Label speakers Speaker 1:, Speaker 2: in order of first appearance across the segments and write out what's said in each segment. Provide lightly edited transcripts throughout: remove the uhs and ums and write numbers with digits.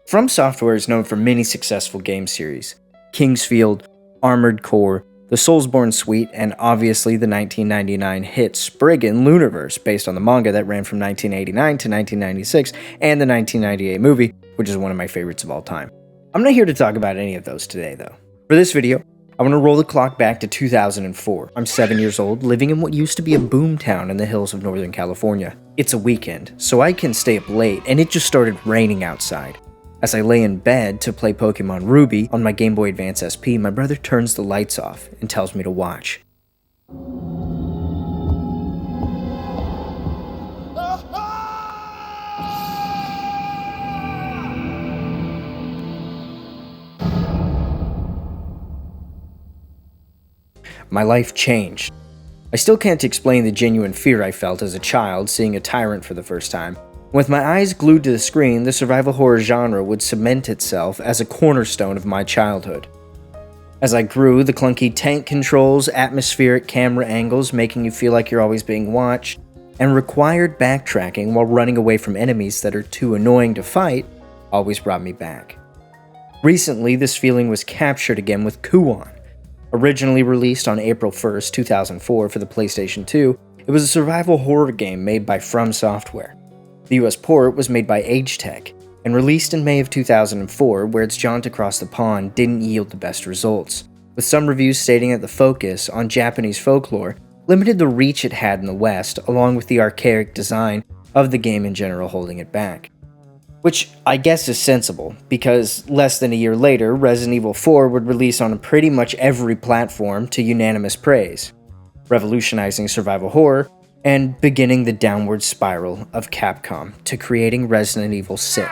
Speaker 1: From Software is known for many successful game series: Kingsfield, Armored Core, the Soulsborne suite, and obviously the 1999 hit Spriggan Lunarverse, based on the manga that ran from 1989 to 1996, and the 1998 movie, which is one of my favorites of all time. I'm not here to talk about any of those today, though. For this video, I want to roll the clock back to 2004. I'm 7 years old, living in what used to be a boomtown in the hills of Northern California. It's a weekend, so I can stay up late, and it just started raining outside. As I lay in bed to play Pokemon Ruby on my Game Boy Advance SP, my brother turns the lights off and tells me to watch. My life changed. I still can't explain the genuine fear I felt as a child seeing a tyrant for the first time. With my eyes glued to the screen, the survival horror genre would cement itself as a cornerstone of my childhood. As I grew, the clunky tank controls, atmospheric camera angles making you feel like you're always being watched, and required backtracking while running away from enemies that are too annoying to fight always brought me back. Recently, this feeling was captured again with Kuon. Originally released on April 1st, 2004 for the PlayStation 2, it was a survival horror game made by From Software. The US port was made by Agetech and released in May of 2004, where its jaunt across the pond didn't yield the best results, with some reviews stating that the focus on Japanese folklore limited the reach it had in the West, along with the archaic design of the game in general holding it back. Which I guess is sensible, because less than a year later, Resident Evil 4 would release on pretty much every platform to unanimous praise, revolutionizing survival horror and beginning the downward spiral of Capcom to creating Resident Evil 6.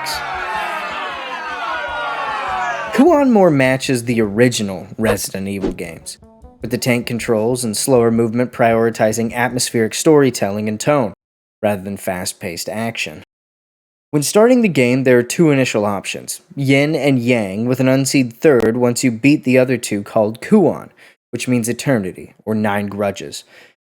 Speaker 1: Kuon more matches the original Resident Evil games, with the tank controls and slower movement prioritizing atmospheric storytelling and tone, rather than fast-paced action. When starting the game, there are two initial options, Yin and Yang, with an unseed third once you beat the other two called Kuon, which means eternity, or 9 grudges.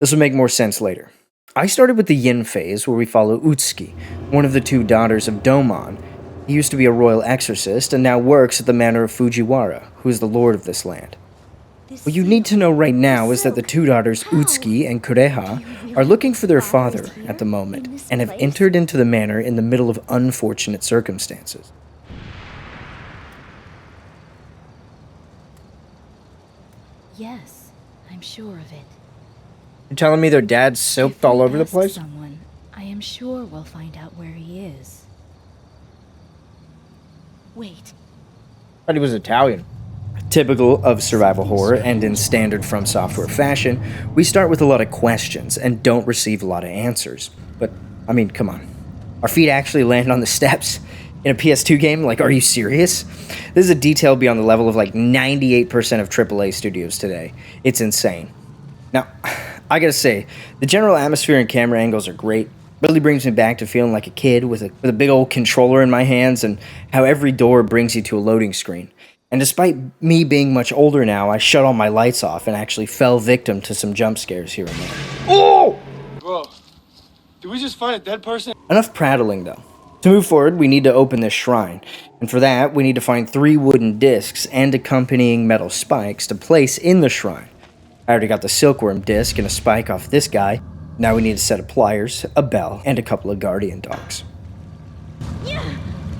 Speaker 1: This will make more sense later. I started with the Yin phase, where we follow Utsuki, one of the 2 daughters of Domon. He used to be a royal exorcist and now works at the manor of Fujiwara, who is the lord of this land. What you need to know right now is that the 2 daughters, Utsuki and Kureha, are looking for their father at the moment, and have entered into the manor in the middle of unfortunate circumstances.
Speaker 2: Yes, I'm sure of it.
Speaker 1: You're telling me their dad's soaped all over the place?
Speaker 2: Someone, I am sure we'll find out where he is. Wait.
Speaker 1: Thought he was Italian. Typical of survival horror and in standard From Software fashion, we start with a lot of questions and don't receive a lot of answers. But, I mean, come on. Our feet actually land on the steps in a PS2 game? Like, are you serious? This is a detail beyond the level of like 98% of AAA studios today. It's insane. Now, I gotta say, the general atmosphere and camera angles are great. Really brings me back to feeling like a kid with a big old controller in my hands, and how every door brings you to a loading screen. And despite me being much older now, I shut all my lights off and actually fell victim to some jump scares here and there. Oh!
Speaker 3: Bro, did we just find a dead person?
Speaker 1: Enough prattling, though. To move forward, we need to open this shrine, and for that, we need to find 3 wooden discs and accompanying metal spikes to place in the shrine. I already got the silkworm disc and a spike off this guy. Now we need a set of pliers, a bell, and a couple of guardian dogs.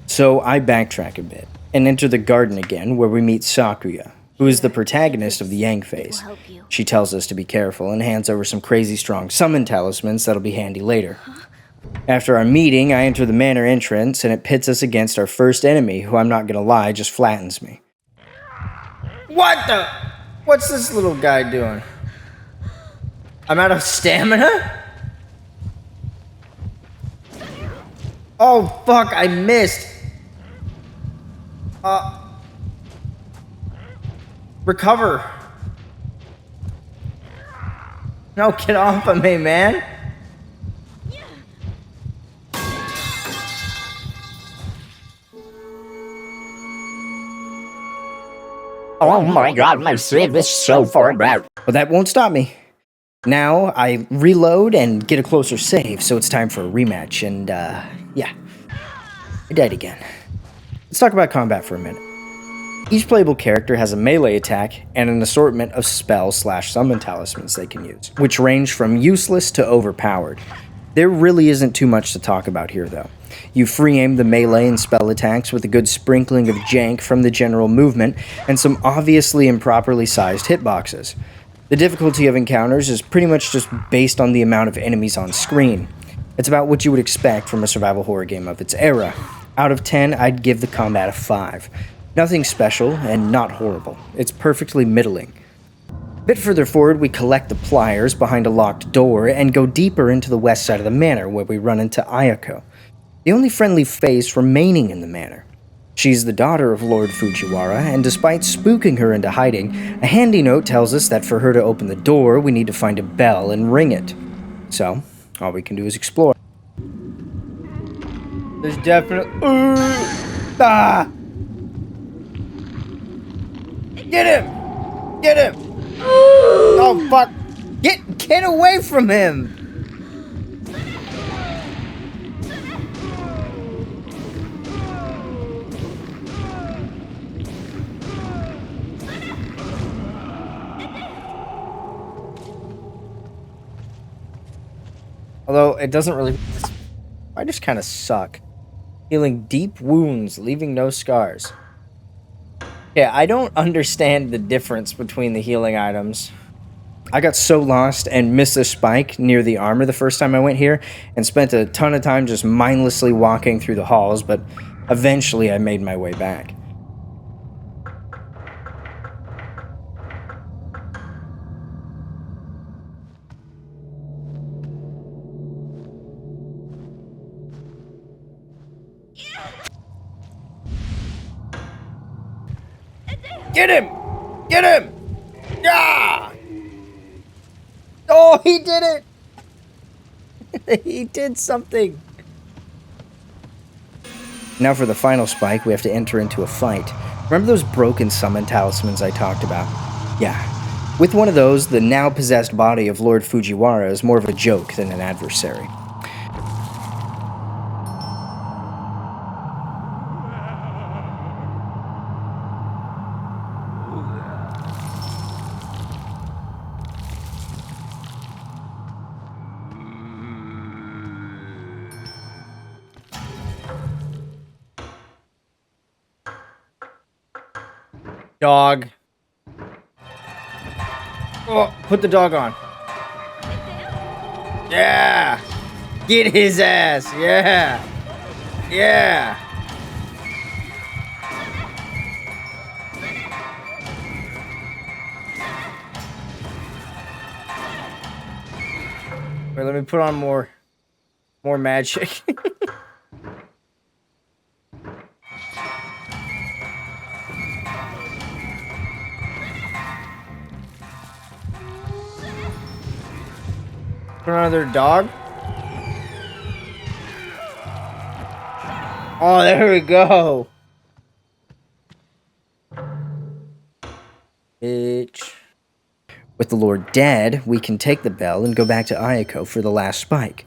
Speaker 1: So I backtrack a bit and enter the garden again, where we meet Sakuya, who is the protagonist of the Yang phase. She tells us to be careful and hands over some crazy strong summon talismans that'll be handy later. After our meeting, I enter the manor entrance, and it pits us against our first enemy, who I'm not gonna lie, just flattens me. What the? What's this little guy doing? I'm out of stamina? Oh, fuck, I missed. Recover. No, get off of me, man.
Speaker 4: Oh my god, my save is so far back.
Speaker 1: But that won't stop me. Now I reload and get a closer save, so it's time for a rematch, and yeah, I died again. Let's talk about combat for a minute. Each playable character has a melee attack and an assortment of spell/summon talismans they can use, which range from useless to overpowered. There really isn't too much to talk about here though. You free aim the melee and spell attacks with a good sprinkling of jank from the general movement and some obviously improperly sized hitboxes. The difficulty of encounters is pretty much just based on the amount of enemies on screen. It's about what you would expect from a survival horror game of its era. Out of 10, I'd give the combat a 5. Nothing special and not horrible. It's perfectly middling. A bit further forward, we collect the pliers behind a locked door and go deeper into the west side of the manor where we run into Ayako, the only friendly face remaining in the manor. She's the daughter of Lord Fujiwara, and despite spooking her into hiding, a handy note tells us that for her to open the door, we need to find a bell and ring it. So, all we can do is explore. There's definitely... Get him! Get him! Oh, fuck! Get away from him! Although, it doesn't really... I just kind of suck. Healing deep wounds, leaving no scars. Yeah, I don't understand the difference between the healing items. I got so lost and missed a spike near the armor the first time I went here, and spent a ton of time just mindlessly walking through the halls, but eventually I made my way back. Get him! Get him! Yeah! Oh, he did it! He did something! Now for the final spike, we have to enter into a fight. Remember those broken summon talismans I talked about? Yeah. With one of those, the now possessed body of Lord Fujiwara is more of a joke than an adversary. Dog. Oh, put the dog on. Yeah. Get his ass. Yeah. Yeah. Wait, let me put on more magic. Put on another dog. Oh, there we go. Bitch. With the Lord dead, we can take the bell and go back to Ayako for the last spike.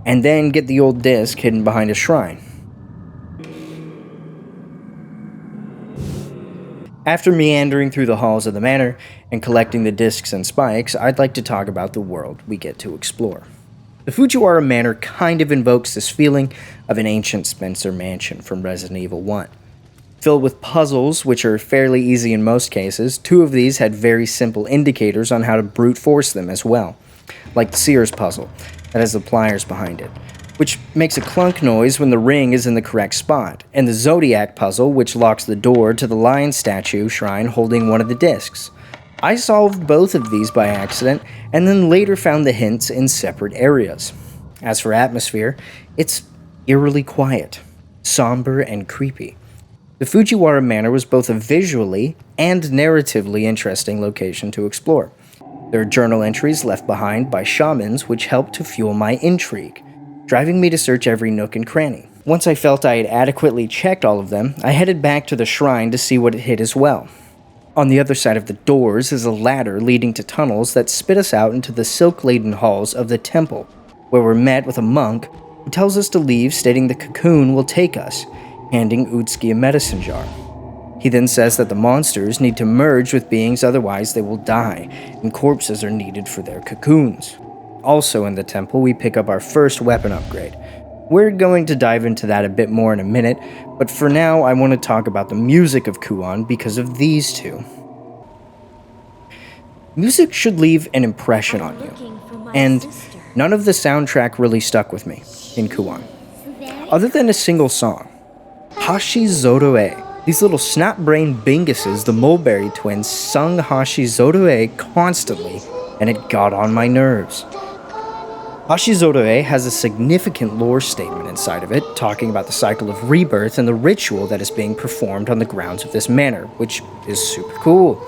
Speaker 1: And then get the old disc hidden behind a shrine. After meandering through the halls of the manor and collecting the discs and spikes, I'd like to talk about the world we get to explore. The Fujiwara Manor kind of invokes this feeling of an ancient Spencer mansion from Resident Evil 1. Filled with puzzles, which are fairly easy in most cases, 2 of these had very simple indicators on how to brute force them as well. Like the Sears puzzle, that has the pliers behind it, which makes a clunk noise when the ring is in the correct spot, and the Zodiac puzzle, which locks the door to the lion statue shrine holding one of the discs. I solved both of these by accident, and then later found the hints in separate areas. As for atmosphere, it's eerily quiet, somber, and creepy. The Fujiwara Manor was both a visually and narratively interesting location to explore. There are journal entries left behind by shamans which help to fuel my intrigue. driving me to search every nook and cranny. Once I felt I had adequately checked all of them, I headed back to the shrine to see what it hid as well. On the other side of the doors is a ladder leading to tunnels that spit us out into the silk-laden halls of the temple, where we're met with a monk who tells us to leave, stating the cocoon will take us, handing Utsuki a medicine jar. He then says that the monsters need to merge with beings, otherwise they will die, and corpses are needed for their cocoons. Also in the temple, we pick up our first weapon upgrade. We're going to dive into that a bit more in a minute, but for now I want to talk about the music of Kuon because of these two. Music should leave an impression on you, and none of the soundtrack really stuck with me in Kuon, other than a single song, Hashizoroe. These little snap-brained binguses, the Mulberry Twins, sung Hashizoroe constantly, and it got on my nerves. Hashizoroe has a significant lore statement inside of it, talking about the cycle of rebirth and the ritual that is being performed on the grounds of this manor, which is super cool,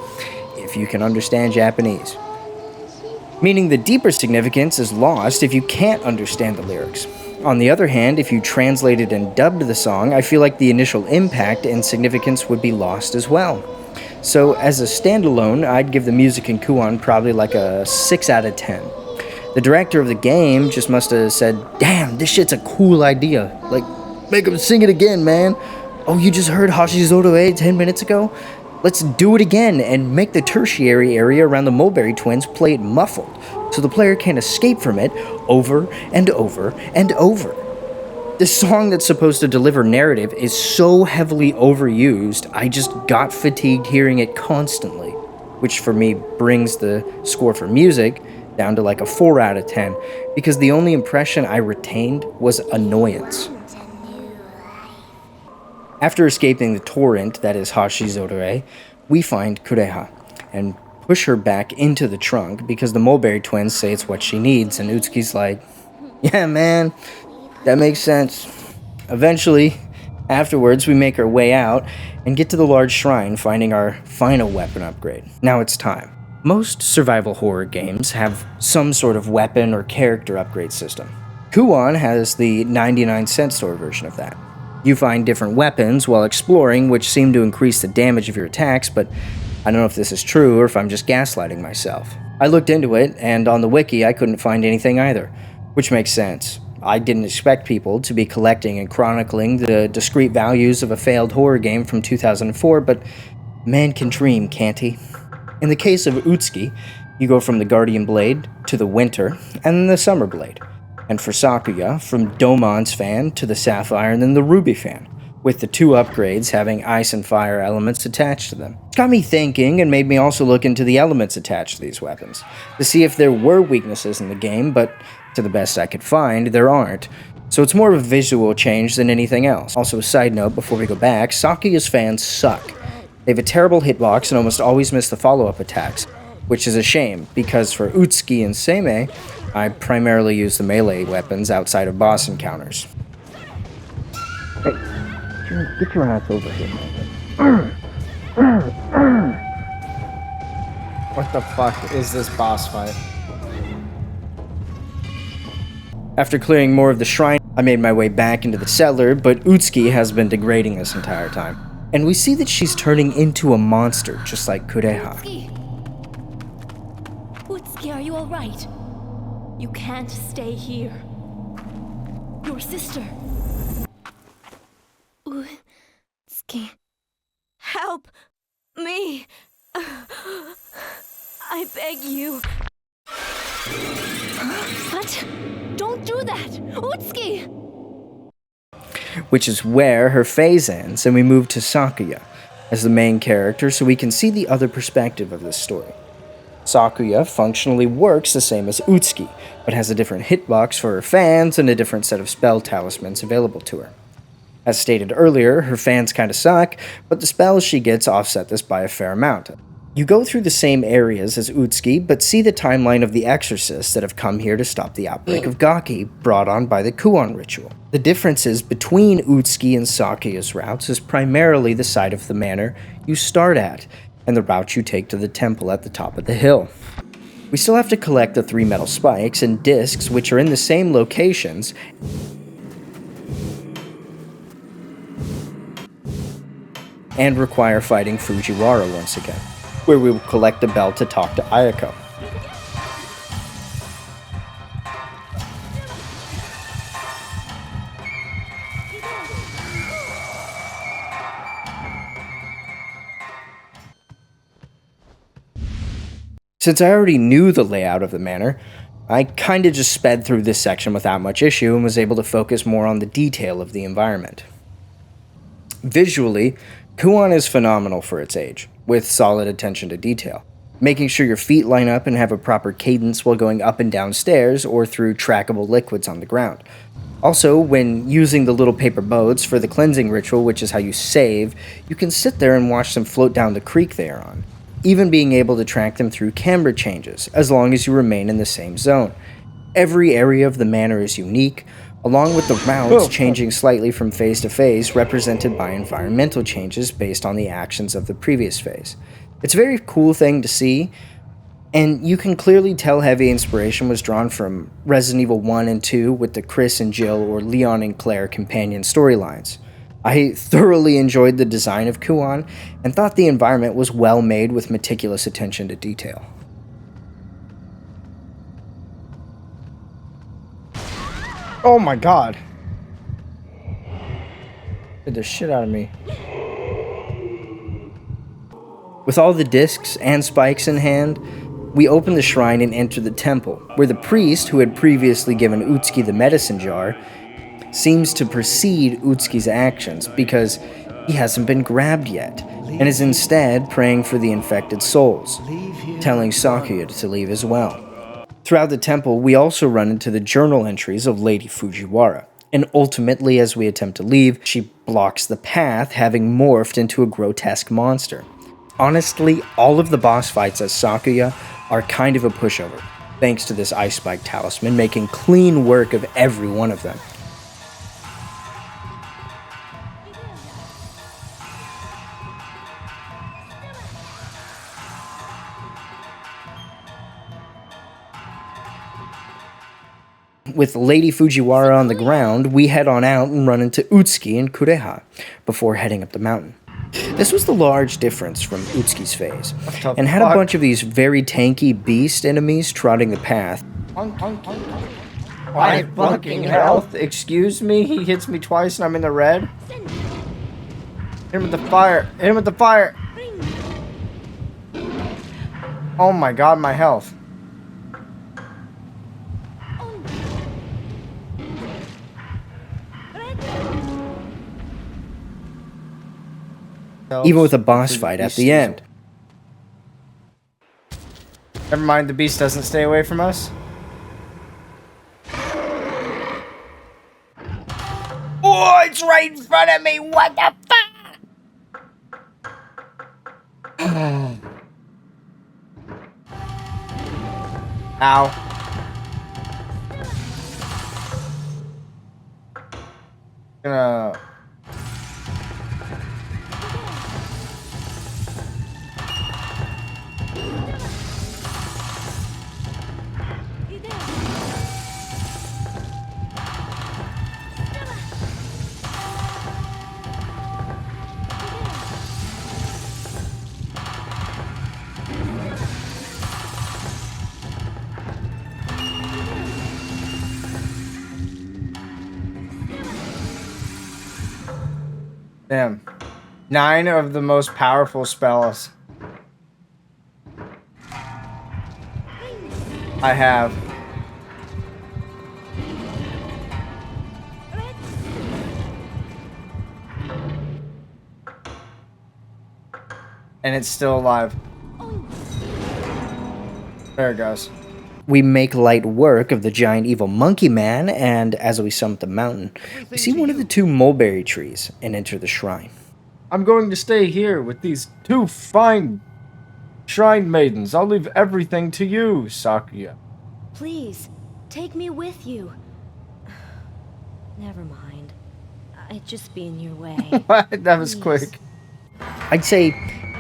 Speaker 1: if you can understand Japanese. Meaning the deeper significance is lost if you can't understand the lyrics. On the other hand, if you translated and dubbed the song, I feel like the initial impact and significance would be lost as well. So as a standalone, I'd give the music in Kuon probably like a 6 out of 10. The director of the game just must have said, damn, this shit's a cool idea. Like, make him sing it again, man. Oh, you just heard Hashizoroe 10 minutes ago? Let's do it again and make the tertiary area around the Mulberry Twins play it muffled, so the player can't escape from it over and over and over. This song that's supposed to deliver narrative is so heavily overused, I just got fatigued hearing it constantly, which for me brings the score for music down to like a 4 out of 10, because the only impression I retained was annoyance. After escaping the torrent that is Hashizoroe, we find Kureha and push her back into the trunk because the Mulberry Twins say it's what she needs, and Utsuki's like, yeah man, that makes sense. Eventually, afterwards, we make our way out and get to the large shrine, finding our final weapon upgrade. Now it's time. Most survival horror games have some sort of weapon or character upgrade system. Kuon has the 99-cent store version of that. You find different weapons while exploring, which seem to increase the damage of your attacks, but I don't know if this is true or if I'm just gaslighting myself. I looked into it, and on the wiki I couldn't find anything either, which makes sense. I didn't expect people to be collecting and chronicling the discrete values of a failed horror game from 2004, but man can dream, can't he? In the case of Utsuki, you go from the Guardian Blade to the Winter, and then the Summer Blade. And for Sakuya, from Domon's fan to the Sapphire and then the Ruby fan, with the 2 upgrades having ice and fire elements attached to them. It got me thinking and made me also look into the elements attached to these weapons, to see if there were weaknesses in the game, but to the best I could find, there aren't. So it's more of a visual change than anything else. Also, a side note before we go back, Sakuya's fans suck. They have a terrible hitbox and almost always miss the follow-up attacks, which is a shame, because for Utsuki and Seimei, I primarily use the melee weapons outside of boss encounters. Hey, get your ass over here, man.
Speaker 5: What the fuck is this boss fight?
Speaker 1: After clearing more of the shrine, I made my way back into the cellar, but Utsuki has been degrading this entire time. And we see that she's turning into a monster, just like Kureha.
Speaker 2: Utsuki, are you alright? You can't stay here. Your sister. Utsuki. Help me. I beg you. What? Don't do that! Utsuki!
Speaker 1: Which is where her phase ends, and we move to Sakuya as the main character so we can see the other perspective of this story. Sakuya functionally works the same as Utsuki, but has a different hitbox for her fans and a different set of spell talismans available to her. As stated earlier, her fans kinda suck, but the spells she gets offset this by a fair amount. You go through the same areas as Utsuki, but see the timeline of the exorcists that have come here to stop the outbreak of Gaki brought on by the Kuon ritual. The differences between Utsuki and Sakuya's routes is primarily the side of the manor you start at, and the route you take to the temple at the top of the hill. We still have to collect the 3 metal spikes and discs, which are in the same locations, and require fighting Fujiwara once again, where we will collect the bell to talk to Ayako. Since I already knew the layout of the manor, I kinda just sped through this section without much issue and was able to focus more on the detail of the environment. Visually, Kuon is phenomenal for its age, with solid attention to detail, making sure your feet line up and have a proper cadence while going up and down stairs or through trackable liquids on the ground. Also, when using the little paper boats for the cleansing ritual, which is how you save, you can sit there and watch them float down the creek they are on, even being able to track them through camera changes, as long as you remain in the same zone. Every area of the manor is unique, along with the routes changing slightly from phase to phase, represented by environmental changes based on the actions of the previous phase. It's a very cool thing to see, and you can clearly tell heavy inspiration was drawn from Resident Evil 1 and 2 with the Chris and Jill or Leon and Claire companion storylines. I thoroughly enjoyed the design of Kuon and thought the environment was well made with meticulous attention to detail.
Speaker 5: Oh my god. Did the shit out of me.
Speaker 1: With all the discs and spikes in hand, we open the shrine and enter the temple, where the priest, who had previously given Utsuki the medicine jar, seems to precede Utsuki's actions because he hasn't been grabbed yet, and is instead praying for the infected souls, telling Sakuya to leave as well. Throughout the temple, we also run into the journal entries of Lady Fujiwara, and ultimately, as we attempt to leave, she blocks the path, having morphed into a grotesque monster. Honestly, all of the boss fights as Sakuya are kind of a pushover, thanks to this Ice Spike talisman making clean work of every one of them. With Lady Fujiwara on the ground, we head on out and run into Utsuki and Kureha before heading up the mountain. This was the large difference from Utsuki's phase, and had a bunch of these very tanky beast enemies trotting the path.
Speaker 5: My fucking health. Excuse me? He hits me twice and I'm in the red? Hit him with the fire. Hit him with the fire. Oh my god, my health.
Speaker 1: Even with a boss fight at the end.
Speaker 5: Never mind, the beast doesn't stay away from us. Oh, it's right in front of me! What the fuck? Ow. Gonna... Damn. 9 of the most powerful spells I have. And it's still alive. There it goes.
Speaker 1: We make light work of the giant evil monkey man, and as we summit the mountain, we see one of the 2 mulberry trees and enter the shrine.
Speaker 5: I'm going to stay here with these 2 fine shrine maidens. I'll leave everything to you, Sakuya.
Speaker 2: Please, take me with you. Never mind. I'd just be in your way.
Speaker 5: That was
Speaker 2: Please.
Speaker 5: quick.
Speaker 1: I'd say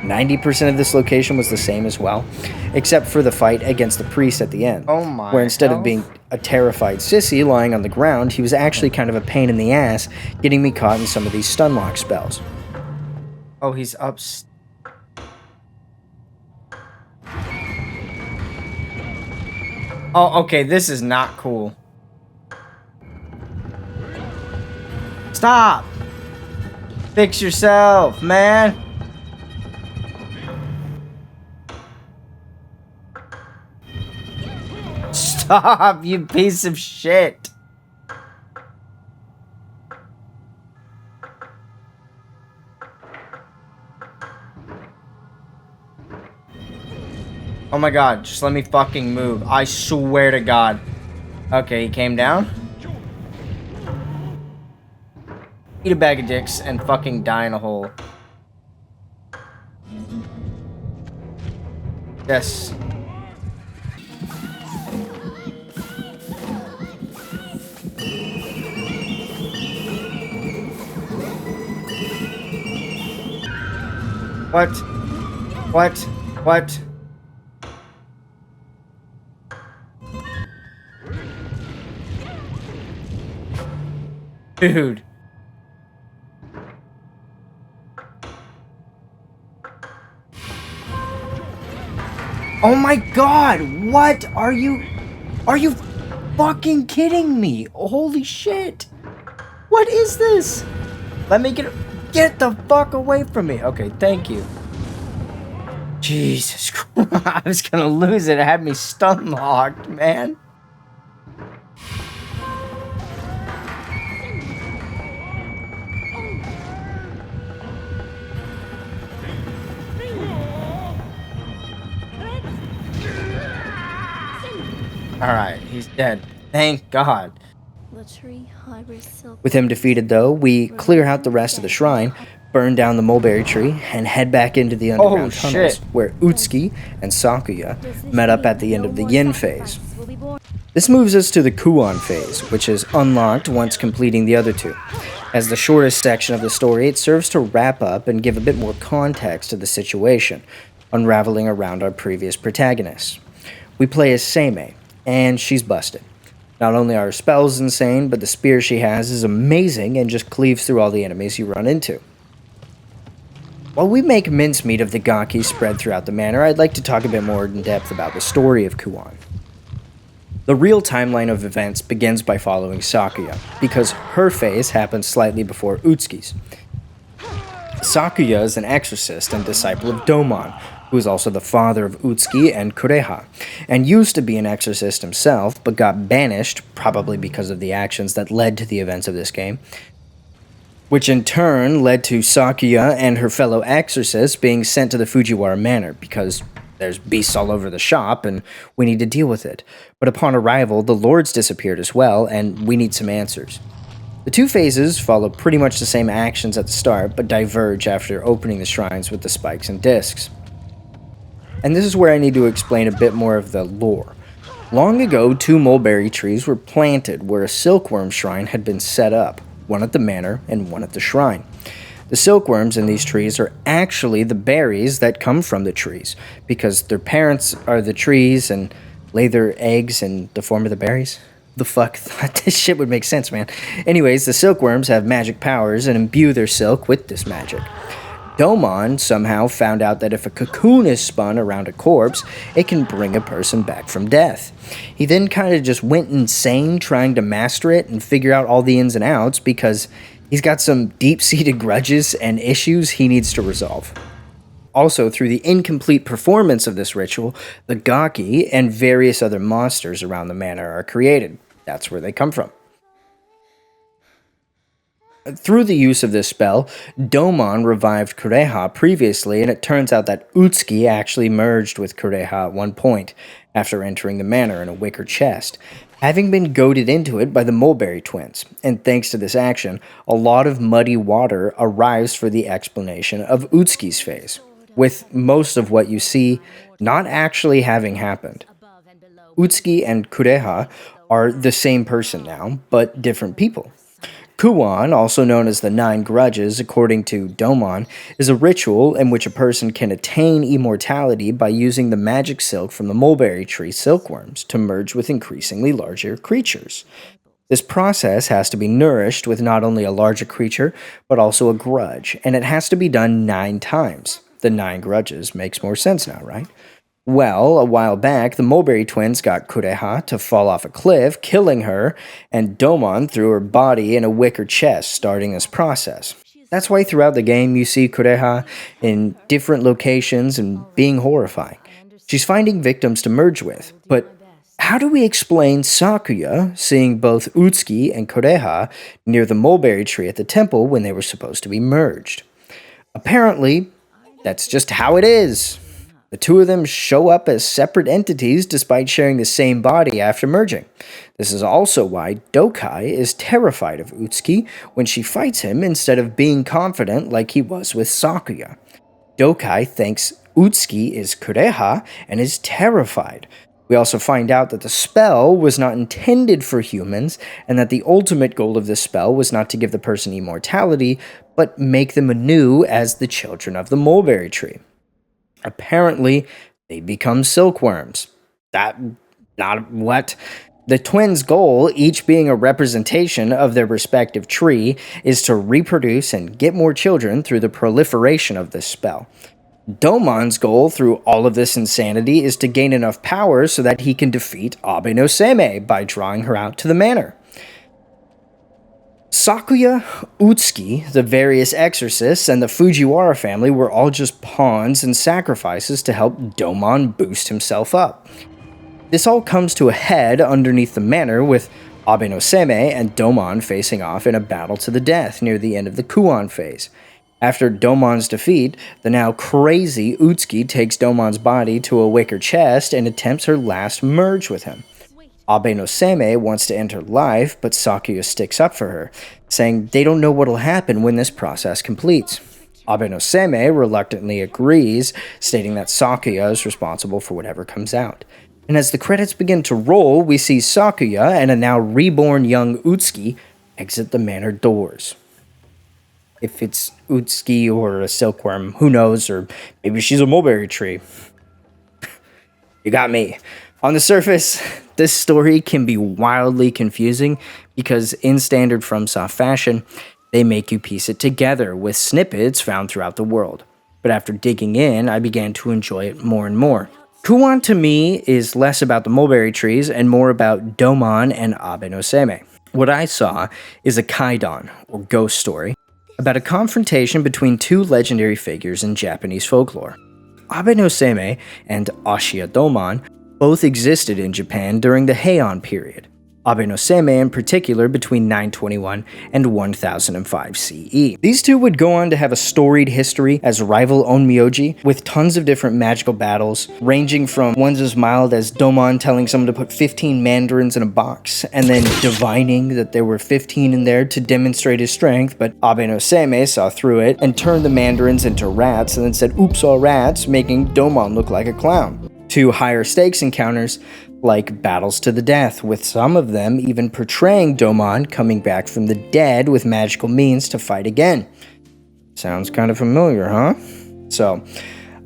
Speaker 1: 90% of this location was the same as well, except for the fight against the priest at the end,
Speaker 5: Oh my
Speaker 1: where instead of
Speaker 5: health.
Speaker 1: being a terrified sissy lying on the ground, he was actually kind of a pain in the ass, getting me caught in some of these stun lock spells.
Speaker 5: Oh, he's up. Oh, okay, this is not cool. Stop! Fix yourself, man! Stop, you piece of shit! Oh my god, just let me fucking move. I swear to god. Okay, he came down. Eat a bag of dicks and fucking die in a hole. Yes. What? What? What? Dude. Oh my god, what are you fucking kidding me? Holy shit. What is this? Let me get the fuck away from me. Okay, thank you. Jesus Christ, I was gonna lose it. It had me stun locked, man. Alright, he's dead. Thank God.
Speaker 1: With him defeated, though, we clear out the rest of the shrine, burn down the mulberry tree, and head back into the underground tunnels,
Speaker 5: shit.
Speaker 1: where Utsuki and Sakuya met up at the end of the Yin phase. This moves us to the Kuon phase, which is unlocked once completing the other two. As the shortest section of the story, it serves to wrap up and give a bit more context to the situation, unraveling around our previous protagonists. We play as Seimei, and she's busted. Not only are her spells insane, but the spear she has is amazing and just cleaves through all the enemies you run into. While we make mincemeat of the Gaki spread throughout the manor, I'd like to talk a bit more in depth about the story of Kuon. The real timeline of events begins by following Sakuya, because her phase happens slightly before Utsuki's. Sakuya is an exorcist and disciple of Domon, who is also the father of Utsuki and Kureha, and used to be an exorcist himself, but got banished, probably because of the actions that led to the events of this game, which in turn led to Sakuya and her fellow exorcists being sent to the Fujiwara Manor, because there's beasts all over the shop, and we need to deal with it. But upon arrival, the lords disappeared as well, and we need some answers. The two phases follow pretty much the same actions at the start, but diverge after opening the shrines with the spikes and discs. And this is where I need to explain a bit more of the lore. Long ago, two mulberry trees were planted where a silkworm shrine had been set up, one at the manor and one at the shrine. The silkworms in these trees are actually the berries that come from the trees, because their parents are the trees and lay their eggs in the form of the berries. The fuck? Thought this shit would make sense, man. Anyways, the silkworms have magic powers and imbue their silk with this magic. Domon somehow found out that if a cocoon is spun around a corpse, it can bring a person back from death. He then kind of just went insane trying to master it and figure out all the ins and outs because he's got some deep-seated grudges and issues he needs to resolve. Also, through the incomplete performance of this ritual, the Gaki and various other monsters around the manor are created. That's where they come from. Through the use of this spell, Domon revived Kureha previously, and it turns out that Utsuki actually merged with Kureha at one point, after entering the manor in a wicker chest, having been goaded into it by the Mulberry twins, and thanks to this action, a lot of muddy water arrives for the explanation of Utsuki's phase, with most of what you see not actually having happened. Utsuki and Kureha are the same person now, but different people. Kuon, also known as the Nine Grudges, according to Domon, is a ritual in which a person can attain immortality by using the magic silk from the mulberry tree silkworms to merge with increasingly larger creatures. This process has to be nourished with not only a larger creature, but also a grudge, and it has to be done 9 times. The 9 grudges makes more sense now, right? Well, a while back, the Mulberry twins got Kureha to fall off a cliff, killing her, and Domon threw her body in a wicker chest, starting this process. That's why throughout the game you see Kureha in different locations and being horrifying. She's finding victims to merge with, but how do we explain Sakuya seeing both Utsuki and Kureha near the mulberry tree at the temple when they were supposed to be merged? Apparently, that's just how it is. The two of them show up as separate entities despite sharing the same body after merging. This is also why Dokai is terrified of Utsuki when she fights him instead of being confident like he was with Sakuya. Dokai thinks Utsuki is Kureha and is terrified. We also find out that the spell was not intended for humans and that the ultimate goal of this spell was not to give the person immortality, but make them anew as the children of the mulberry tree. Apparently, they become silkworms. What? The twins' goal, each being a representation of their respective tree, is to reproduce and get more children through the proliferation of this spell. Domon's goal through all of this insanity is to gain enough power so that he can defeat Abe no Seimei by drawing her out to the manor. Sakuya, Utsuki, the various exorcists, and the Fujiwara family were all just pawns and sacrifices to help Domon boost himself up. This all comes to a head underneath the manor with Abe no Seimei and Domon facing off in a battle to the death near the end of the Kuon phase. After Domon's defeat, the now crazy Utsuki takes Domon's body to a wicker chest and attempts her last merge with him. Abe no Seimei wants to end her life, but Sakuya sticks up for her, saying they don't know what'll happen when this process completes. Abe no Seimei reluctantly agrees, stating that Sakuya is responsible for whatever comes out. And as the credits begin to roll, we see Sakuya and a now reborn young Utsuki exit the manor doors. If it's Utsuki or a silkworm, who knows, or maybe she's a mulberry tree. You got me. On the surface, this story can be wildly confusing because in standard FromSoft fashion, they make you piece it together with snippets found throughout the world. But after digging in, I began to enjoy it more and more. Kuon to me is less about the mulberry trees and more about Domon and Abe no Seimei. What I saw is a Kaidan, or ghost story, about a confrontation between two legendary figures in Japanese folklore. Abe no Seimei and Ashiya Domon both existed in Japan during the Heian period. Abe no Seimei in particular between 921 and 1005 CE. These two would go on to have a storied history as rival onmyoji, with tons of different magical battles, ranging from ones as mild as Domon telling someone to put 15 mandarins in a box, and then divining that there were 15 in there to demonstrate his strength, but Abe no Seimei saw through it and turned the mandarins into rats and then said, "Oops, all rats," making Domon look like a clown. To higher stakes encounters, like battles to the death, with some of them even portraying Domon coming back from the dead with magical means to fight again. Sounds kind of familiar, huh? So,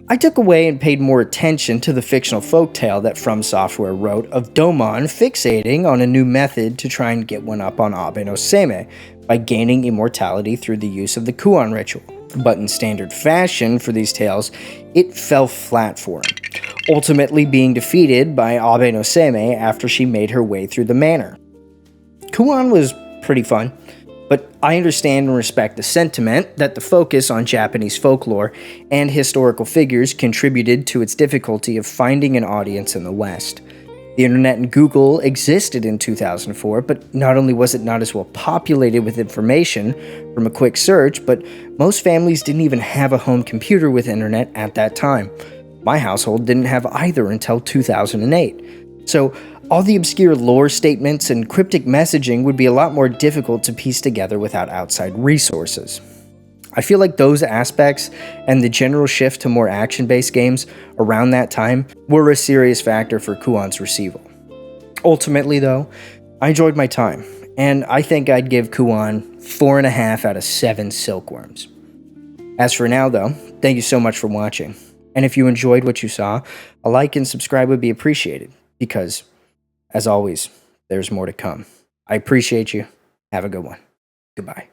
Speaker 1: I took away and paid more attention to the fictional folktale that From Software wrote of Domon fixating on a new method to try and get one up on Abe no Seimei by gaining immortality through the use of the Kuon ritual. But in standard fashion for these tales, it fell flat for him, ultimately being defeated by Abe no Seimei after she made her way through the manor. Kuon was pretty fun, but I understand and respect the sentiment that the focus on Japanese folklore and historical figures contributed to its difficulty of finding an audience in the West. The internet and Google existed in 2004, but not only was it not as well populated with information from a quick search, but most families didn't even have a home computer with internet at that time. My household didn't have either until 2008. So all the obscure lore statements and cryptic messaging would be a lot more difficult to piece together without outside resources. I feel like those aspects and the general shift to more action-based games around that time were a serious factor for Kuon's receival. Ultimately though, I enjoyed my time, And I think I'd give Kuon 4.5 out of 7 silkworms. As for now, though, thank you so much for watching. And if you enjoyed what you saw, a like and subscribe would be appreciated, because, as always, there's more to come. I appreciate you. Have a good one. Goodbye.